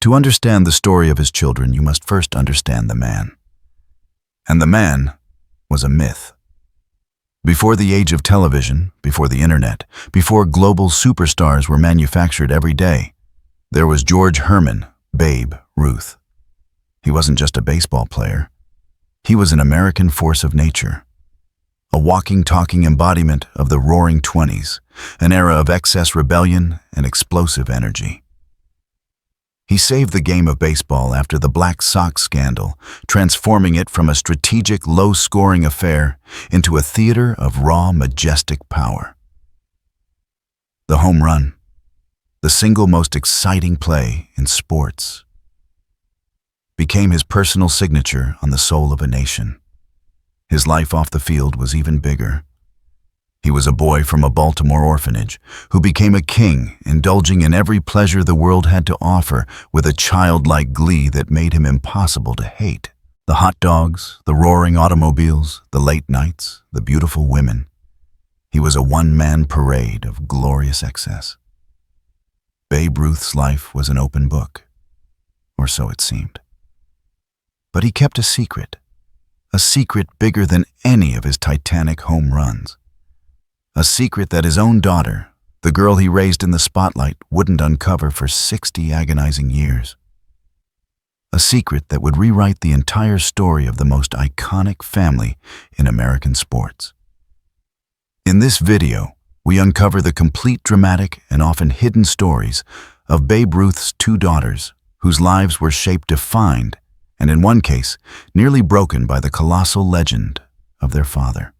To understand the story of his children, you must first understand the man. And the man was a myth. Before the age of television, before the internet, before global superstars were manufactured every day, there was George Herman, Babe Ruth. He wasn't just a baseball player. He was an American force of nature. A walking, talking embodiment of the roaring 20s, an era of excess rebellion and explosive energy. He saved the game of baseball after the Black Sox scandal, transforming it from a strategic, low-scoring affair into a theater of raw, majestic power. The home run, the single most exciting play in sports, became his personal signature on the soul of a nation. His life off the field was even bigger. He was a boy from a Baltimore orphanage who became a king, indulging in every pleasure the world had to offer with a childlike glee that made him impossible to hate. The hot dogs, the roaring automobiles, the late nights, the beautiful women. He was a one-man parade of glorious excess. Babe Ruth's life was an open book, or so it seemed. But he kept a secret bigger than any of his titanic home runs. A secret that his own daughter, the girl he raised in the spotlight, wouldn't uncover for 60 agonizing years. A secret that would rewrite the entire story of the most iconic family in American sports. In this video, we uncover the complete dramatic and often hidden stories of Babe Ruth's two daughters, whose lives were shaped, defined, and in one case, nearly broken by the colossal legend of their father.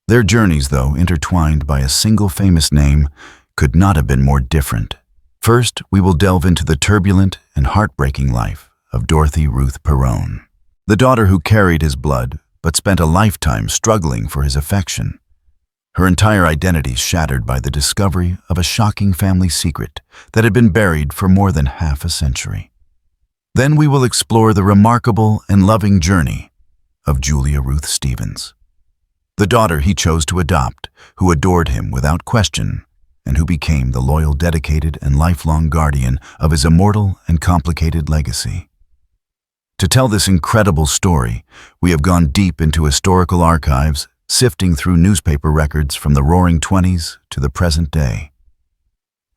Their journeys, though intertwined by a single famous name, could not have been more different. First, we will delve into the turbulent and heartbreaking life of Dorothy Ruth Pirone, the daughter who carried his blood but spent a lifetime struggling for his affection. Her entire identity shattered by the discovery of a shocking family secret that had been buried for more than half a century. Then we will explore the remarkable and loving journey of Julia Ruth Stevens, the daughter he chose to adopt, who adored him without question, and who became the loyal, dedicated, and lifelong guardian of his immortal and complicated legacy. To tell this incredible story, we have gone deep into historical archives, sifting through newspaper records from the Roaring '20s to the present day.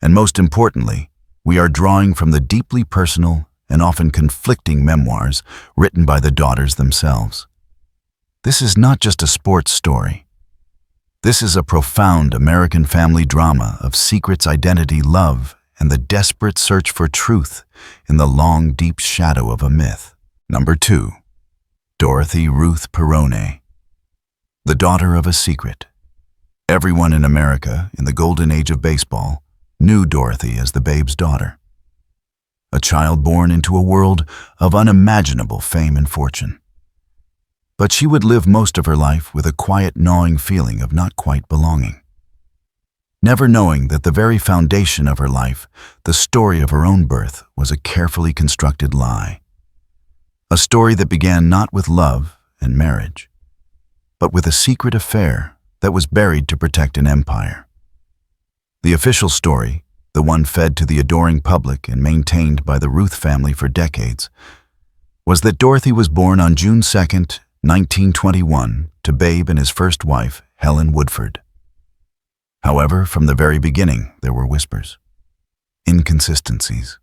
And most importantly, we are drawing from the deeply personal and often conflicting memoirs written by the daughters themselves. This is not just a sports story. This is a profound American family drama of secrets, identity, love, and the desperate search for truth in the long, deep shadow of a myth. Number 2. Dorothy Ruth Pirone, the daughter of a secret. Everyone in America, in the golden age of baseball, knew Dorothy as the Babe's daughter. A child born into a world of unimaginable fame and fortune. But she would live most of her life with a quiet, gnawing feeling of not quite belonging. Never knowing that the very foundation of her life, the story of her own birth, was a carefully constructed lie. A story that began not with love and marriage, but with a secret affair that was buried to protect an empire. The official story, the one fed to the adoring public and maintained by the Ruth family for decades, was that Dorothy was born on June 2nd, 1921, to Babe and his first wife, Helen Woodford. However, from the very beginning, there were whispers, inconsistencies.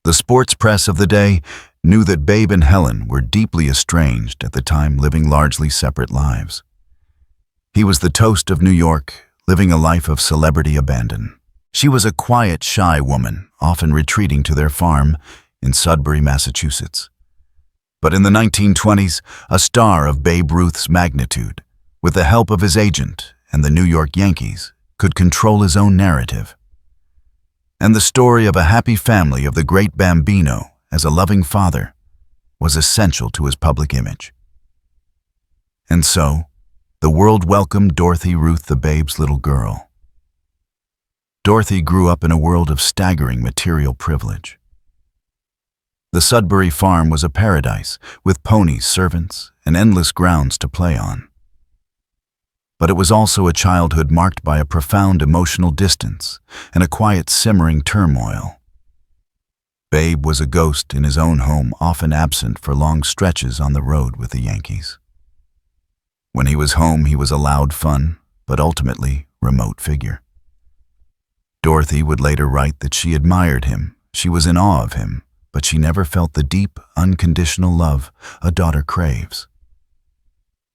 The sports press of the day knew that Babe and Helen were deeply estranged at the time, living largely separate lives. He was the toast of New York, living a life of celebrity abandon. She was a quiet, shy woman, often retreating to their farm in Sudbury, Massachusetts. But in the 1920s, a star of Babe Ruth's magnitude, with the help of his agent and the New York Yankees, could control his own narrative. And the story of a happy family of the great Bambino as a loving father was essential to his public image. And so, the world welcomed Dorothy Ruth, the Babe's little girl. Dorothy grew up in a world of staggering material privilege. The Sudbury farm was a paradise, with ponies, servants, and endless grounds to play on. But it was also a childhood marked by a profound emotional distance and a quiet, simmering turmoil. Babe was a ghost in his own home, often absent for long stretches on the road with the Yankees. When he was home, he was a loud, fun, but ultimately remote figure. Dorothy would later write that she admired him, she was in awe of him, but she never felt the deep, unconditional love a daughter craves.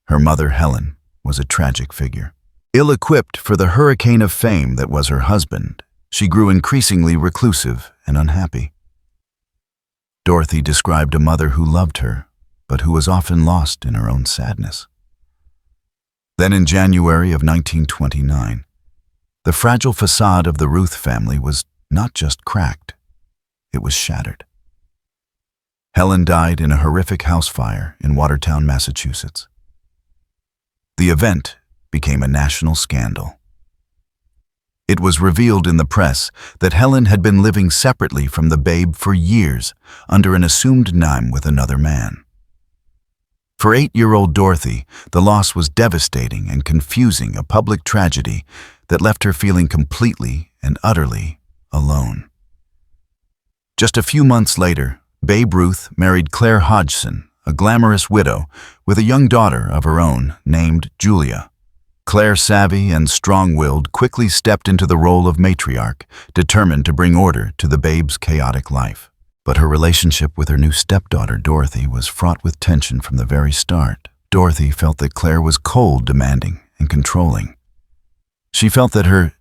Her mother, Helen, was a tragic figure. Ill-equipped for the hurricane of fame that was her husband, she grew increasingly reclusive and unhappy. Dorothy described a mother who loved her, but who was often lost in her own sadness. Then in January of 1929, the fragile facade of the Ruth family was not just cracked, it was shattered. Helen died in a horrific house fire in Watertown, Massachusetts. The event became a national scandal. It was revealed in the press that Helen had been living separately from the Babe for years under an assumed name with another man. For 8-year-old Dorothy, the loss was devastating and confusing, a public tragedy that left her feeling completely and utterly alone. Just a few months later, Babe Ruth married Claire Hodgson, a glamorous widow with a young daughter of her own named Julia. Claire, savvy and strong-willed, quickly stepped into the role of matriarch, determined to bring order to the Babe's chaotic life. But her relationship with her new stepdaughter, Dorothy, was fraught with tension from the very start. Dorothy felt that Claire was cold, demanding, and controlling. She felt that her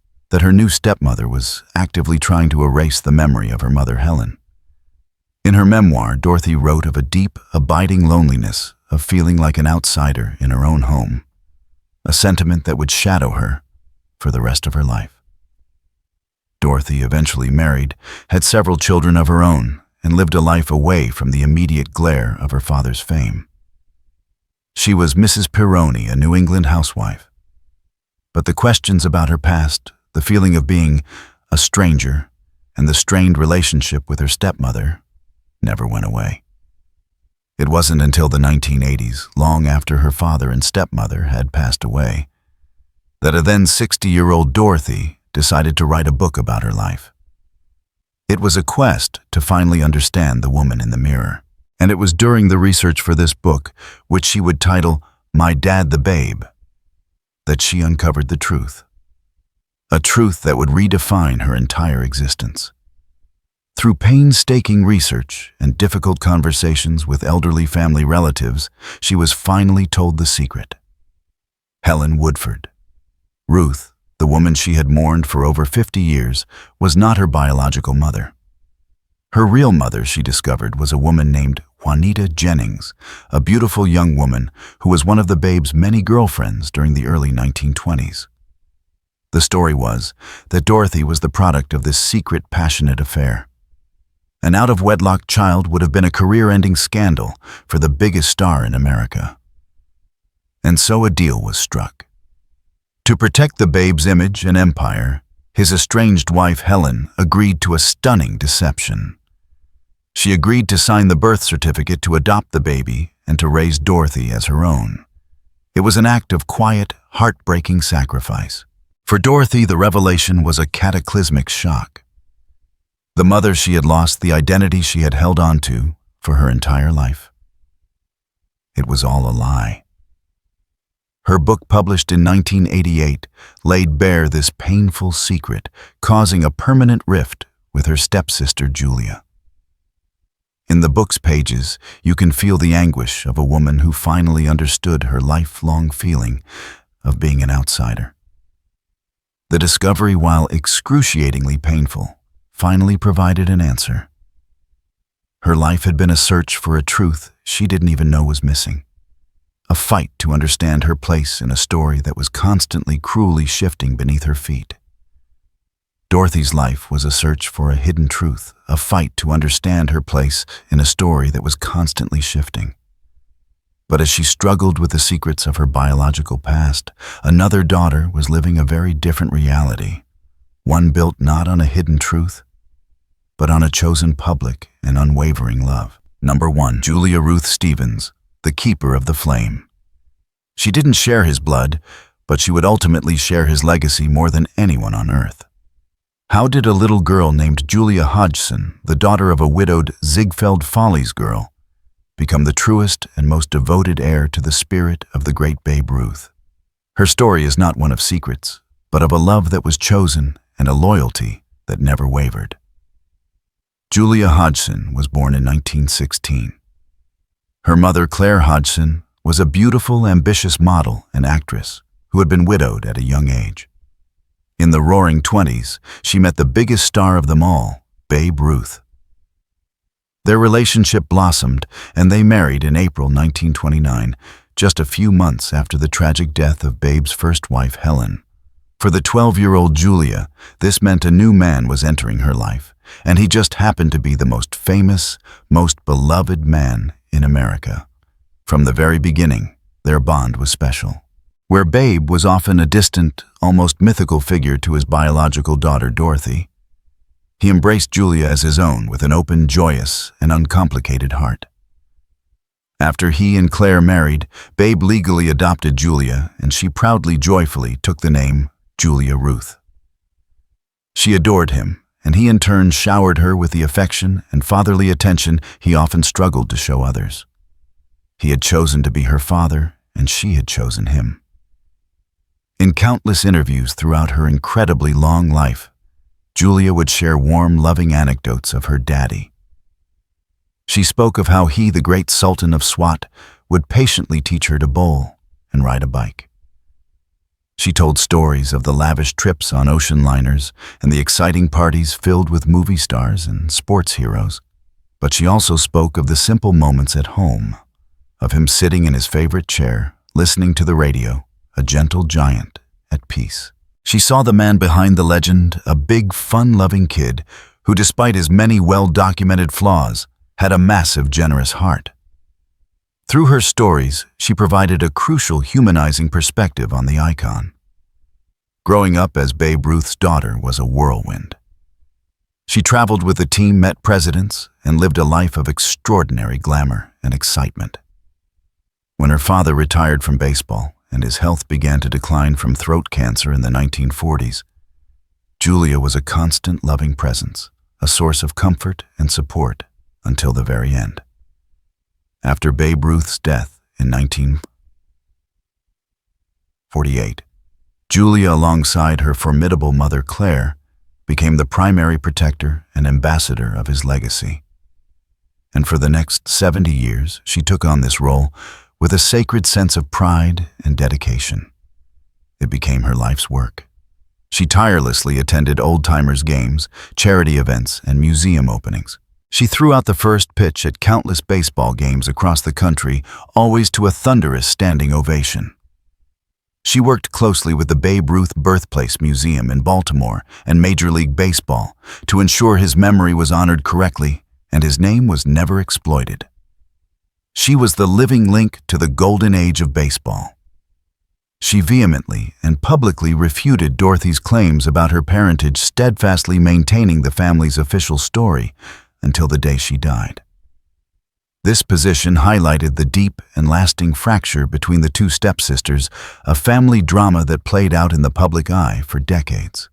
new stepmother was actively trying to erase the memory of her mother, Helen. In her memoir, Dorothy wrote of a deep, abiding loneliness, of feeling like an outsider in her own home, a sentiment that would shadow her for the rest of her life. Dorothy eventually married, had several children of her own, and lived a life away from the immediate glare of her father's fame. She was Mrs. Pirone, a New England housewife. But the questions about her past, the feeling of being a stranger, and the strained relationship with her stepmother never went away. It wasn't until the 1980s, long after her father and stepmother had passed away, that a then 60-year-old Dorothy decided to write a book about her life. It was a quest to finally understand the woman in the mirror, and it was during the research for this book, which she would title My Dad the Babe, that she uncovered the truth. A truth that would redefine her entire existence. Through painstaking research and difficult conversations with elderly family relatives, she was finally told the secret. Helen Woodford. Ruth, the woman she had mourned for over 50 years, was not her biological mother. Her real mother, she discovered, was a woman named Juanita Jennings, a beautiful young woman who was one of the Babe's many girlfriends during the early 1920s. The story was that Dorothy was the product of this secret, passionate affair. An out-of-wedlock child would have been a career-ending scandal for the biggest star in America. And so a deal was struck. To protect the Babe's image and empire, his estranged wife Helen agreed to a stunning deception. She agreed to sign the birth certificate to adopt the baby and to raise Dorothy as her own. It was an act of quiet, heartbreaking sacrifice. For Dorothy, the revelation was a cataclysmic shock. The mother she had lost, the identity she had held on to for her entire life. It was all a lie. Her book, published in 1988, laid bare this painful secret, causing a permanent rift with her stepsister Julia. In the book's pages, you can feel the anguish of a woman who finally understood her lifelong feeling of being an outsider. The discovery, while excruciatingly painful, finally provided an answer. Her life had been a search for a truth she didn't even know was missing. A fight to understand her place in a story that was constantly, cruelly shifting beneath her feet. Dorothy's life was a search for a hidden truth, a fight to understand her place in a story that was constantly shifting. But as she struggled with the secrets of her biological past, another daughter was living a very different reality. One built not on a hidden truth, but on a chosen public and unwavering love. Number 1, Julia Ruth Stevens, the keeper of the flame. She didn't share his blood, but she would ultimately share his legacy more than anyone on earth. How did a little girl named Julia Hodgson, the daughter of a widowed Ziegfeld Follies girl, become the truest and most devoted heir to the spirit of the great Babe Ruth? Her story is not one of secrets, but of a love that was chosen and a loyalty that never wavered. Julia Hodgson was born in 1916. Her mother, Claire Hodgson, was a beautiful, ambitious model and actress who had been widowed at a young age. In the roaring 20s, she met the biggest star of them all, Babe Ruth. Their relationship blossomed, and they married in April 1929, just a few months after the tragic death of Babe's first wife, Helen. For the 12-year-old Julia, this meant a new man was entering her life, and he just happened to be the most famous, most beloved man in America. From the very beginning, their bond was special. Where Babe was often a distant, almost mythical figure to his biological daughter, Dorothy, he embraced Julia as his own with an open, joyous, and uncomplicated heart. After he and Claire married, Babe legally adopted Julia, and she proudly, joyfully took the name Julia Ruth. She adored him, and he in turn showered her with the affection and fatherly attention he often struggled to show others. He had chosen to be her father, and she had chosen him. In countless interviews throughout her incredibly long life, Julia would share warm, loving anecdotes of her daddy. She spoke of how he, the great Sultan of Swat, would patiently teach her to bowl and ride a bike. She told stories of the lavish trips on ocean liners and the exciting parties filled with movie stars and sports heroes. But she also spoke of the simple moments at home, of him sitting in his favorite chair, listening to the radio, a gentle giant at peace. She saw the man behind the legend, a big, fun-loving kid who, despite his many well-documented flaws, had a massive, generous heart. Through her stories, she provided a crucial humanizing perspective on the icon. Growing up as Babe Ruth's daughter was a whirlwind. She traveled with the team, met presidents, and lived a life of extraordinary glamour and excitement. When her father retired from baseball and his health began to decline from throat cancer in the 1940s, Julia was a constant, loving presence, a source of comfort and support until the very end. After Babe Ruth's death in 1948, Julia, alongside her formidable mother Claire, became the primary protector and ambassador of his legacy. And for the next 70 years, she took on this role with a sacred sense of pride and dedication. It became her life's work. She tirelessly attended old-timers games, charity events, and museum openings. She threw out the first pitch at countless baseball games across the country, always to a thunderous standing ovation. She worked closely with the Babe Ruth Birthplace Museum in Baltimore and Major League Baseball to ensure his memory was honored correctly and his name was never exploited. She was the living link to the golden age of baseball. She vehemently and publicly refuted Dorothy's claims about her parentage, steadfastly maintaining the family's official story until the day she died. This position highlighted the deep and lasting fracture between the two stepsisters, a family drama that played out in the public eye for decades.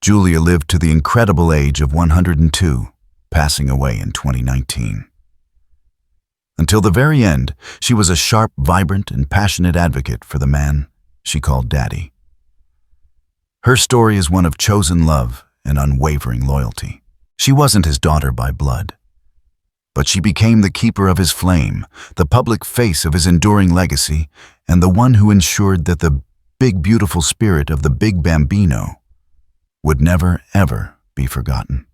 Julia lived to the incredible age of 102, passing away in 2019. Until the very end, she was a sharp, vibrant, and passionate advocate for the man she called Daddy. Her story is one of chosen love and unwavering loyalty. She wasn't his daughter by blood, but she became the keeper of his flame, the public face of his enduring legacy, and the one who ensured that the big, beautiful spirit of the Big Bambino would never, ever be forgotten.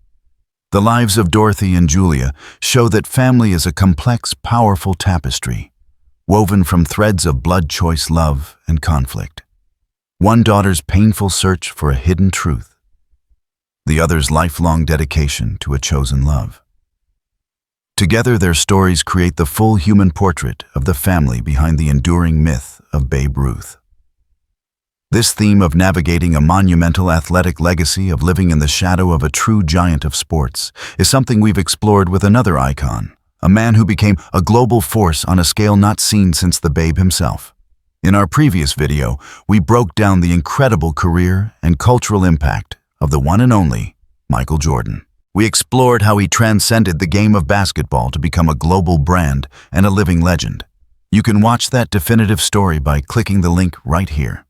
The lives of Dorothy and Julia show that family is a complex, powerful tapestry, woven from threads of blood-choice love and conflict. One daughter's painful search for a hidden truth, the other's lifelong dedication to a chosen love. Together, their stories create the full human portrait of the family behind the enduring myth of Babe Ruth. This theme of navigating a monumental athletic legacy of living in the shadow of a true giant of sports is something we've explored with another icon, a man who became a global force on a scale not seen since the Babe himself. In our previous video, we broke down the incredible career and cultural impact of the one and only Michael Jordan. We explored how he transcended the game of basketball to become a global brand and a living legend. You can watch that definitive story by clicking the link right here.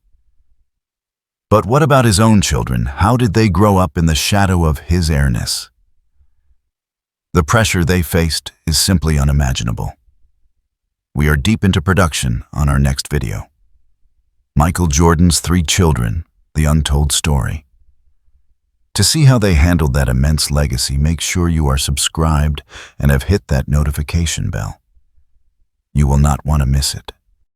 But what about his own children? How did they grow up in the shadow of his airness? The pressure they faced is simply unimaginable. We are deep into production on our next video. Michael Jordan's 3 children, the untold story. To see how they handled that immense legacy, make sure you are subscribed and have hit that notification bell. You will not want to miss it.